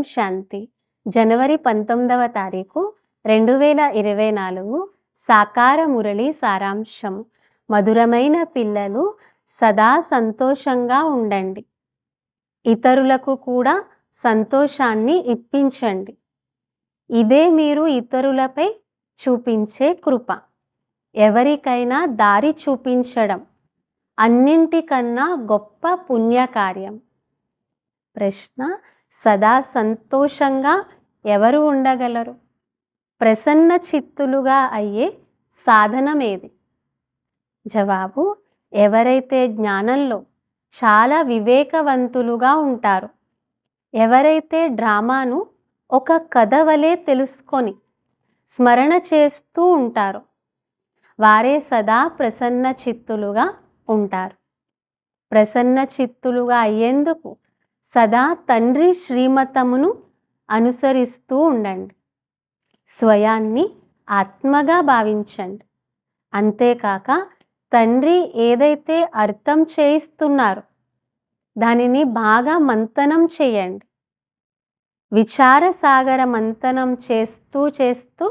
శాంతి. జనవరి 19వ తారీఖు 2024 సాకార మురళి సారాంశం. మధురమైన పిల్లలు, సదా సంతోషంగా ఉండండి. ఇతరులకు కూడా సంతోషాన్ని ఇప్పించండి. ఇదే మీరు ఇతరులపై చూపించే కృప. ఎవరికైనా దారి చూపించడం అన్నింటికన్నా గొప్ప పుణ్యకార్యం. ప్రశ్న: సదా సంతోషంగా ఎవరు ఉండగలరు? ప్రసన్న చిత్తులుగా అయ్యే సాధనమేది? జవాబు: ఎవరైతే జ్ఞానంలో చాలా వివేకవంతులుగా ఉంటారో, ఎవరైతే డ్రామాను ఒక కథ వలె తెలుసుకొని స్మరణ చేస్తూ ఉంటారో, వారే సదా ప్రసన్న చిత్తులుగా ఉంటారు. ప్రసన్న చిత్తులుగా అయ్యేందుకు సదా తండ్రి శ్రీమతమును అనుసరిస్తూ ఉండండి. స్వయాన్ని ఆత్మగా భావించండి. అంతేకాక తండ్రి ఏదైతే అర్థం చేయిస్తున్నారో దానిని బాగా మంతనం చేయండి. విచారసాగర మంతనం చేస్తూ చేస్తూ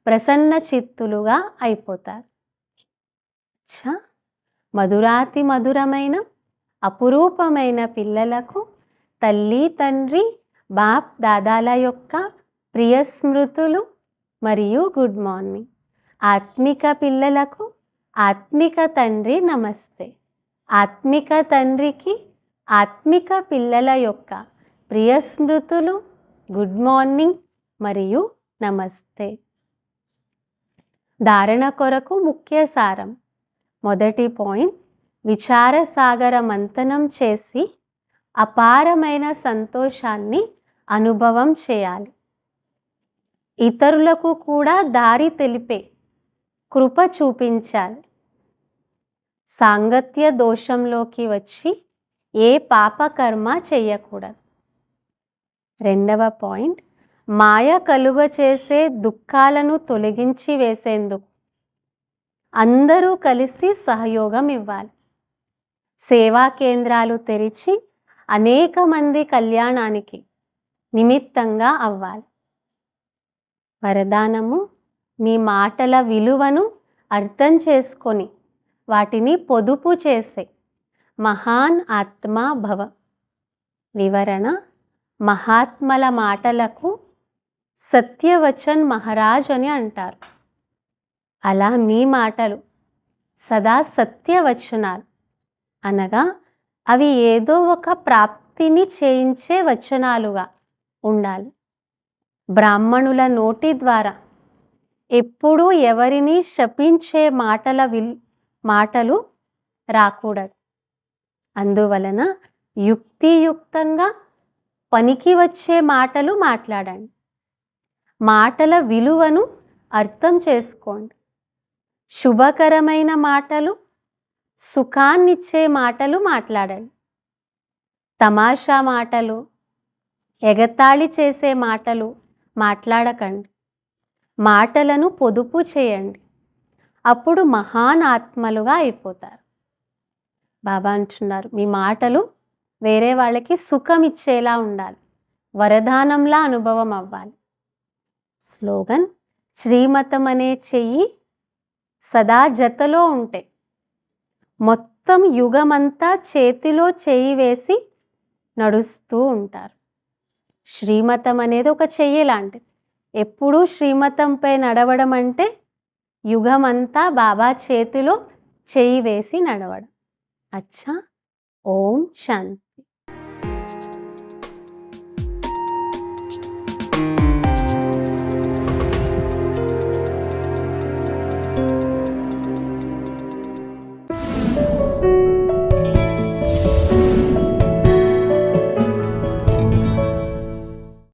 ప్రసన్న చిత్తులుగా అయిపోతారు. మధురాతి మధురమైన అపురూపమైన పిల్లలకు తల్లి, తండ్రి, బాప్ దాదాల యొక్క ప్రియ స్మృతులు మరియు గుడ్ మార్నింగ్. ఆత్మిక పిల్లలకు ఆత్మిక తండ్రి నమస్తే. ఆత్మిక తండ్రికి ఆత్మిక పిల్లల యొక్క ప్రియ స్మృతులు, గుడ్ మార్నింగ్ మరియు నమస్తే. ధారణ కొరకు ముఖ్య సారం. మొదటి పాయింట్: విచారసాగర మంతనం చేసి అపారమైన సంతోషాన్ని అనుభవం చేయాలి. ఇతరులకు కూడా దారి తెలిపే కృప చూపించాలి. సాంగత్య దోషంలోకి వచ్చి ఏ పాపకర్మ చెయ్యకూడదు. రెండవ పాయింట్: మాయ కలుగ చేసే దుఃఖాలను తొలగించి వేసేందుకు అందరూ కలిసి సహయోగం ఇవ్వాలి. సేవా కేంద్రాలు తెరిచి అనేక మంది కళ్యాణానికి నిమిత్తంగా అవ్వాలి. వరదానము: మీ మాటల విలువను అర్థం చేసుకొని వాటిని పొదుపు చేసే మహాన్ ఆత్మ భవ. వివరణ: మహాత్మల మాటలకు సత్యవచన్ మహారాజ్ అని అంటారు. అలా మీ మాటలు సదా సత్యవచనాలు, అనగా అవి ఏదో ఒక ప్రాప్తిని చేయించే వచనాలుగా ఉండాలి. బ్రాహ్మణుల నోటి ద్వారా ఎప్పుడూ ఎవరిని శపించే మాటలు రాకూడదు. అందువలన యుక్తియుక్తంగా పనికి వచ్చే మాటలు మాట్లాడండి. మాటల విలువను అర్థం చేసుకోండి. శుభకరమైన మాటలు, సుఖాన్నిచ్చే మాటలు మాట్లాడండి. తమాషా మాటలు, ఎగతాళి చేసే మాటలు మాట్లాడకండి. మాటలను పొదుపు చేయండి. అప్పుడు మహాన్ ఆత్మలుగా అయిపోతారు. బాబా అంటున్నారు, మీ మాటలు వేరే వాళ్ళకి సుఖం ఇచ్చేలా ఉండాలి, వరదానంలా అనుభవం అవ్వాలి. స్లోగన్: శ్రీమతం అనే చెయ్యి సదా జతలో ఉంటే మొత్తం యుగమంతా చేతిలో చెయ్యి వేసి నడుస్తూ ఉంటారు. శ్రీమతం అనేది ఒక చెయ్యి లాంటిది. ఎప్పుడూ శ్రీమతంపై నడవడం అంటే యుగమంతా బాబా చేతిలో చెయ్యి వేసి నడవడం. అచ్చా. ఓం శాంతి.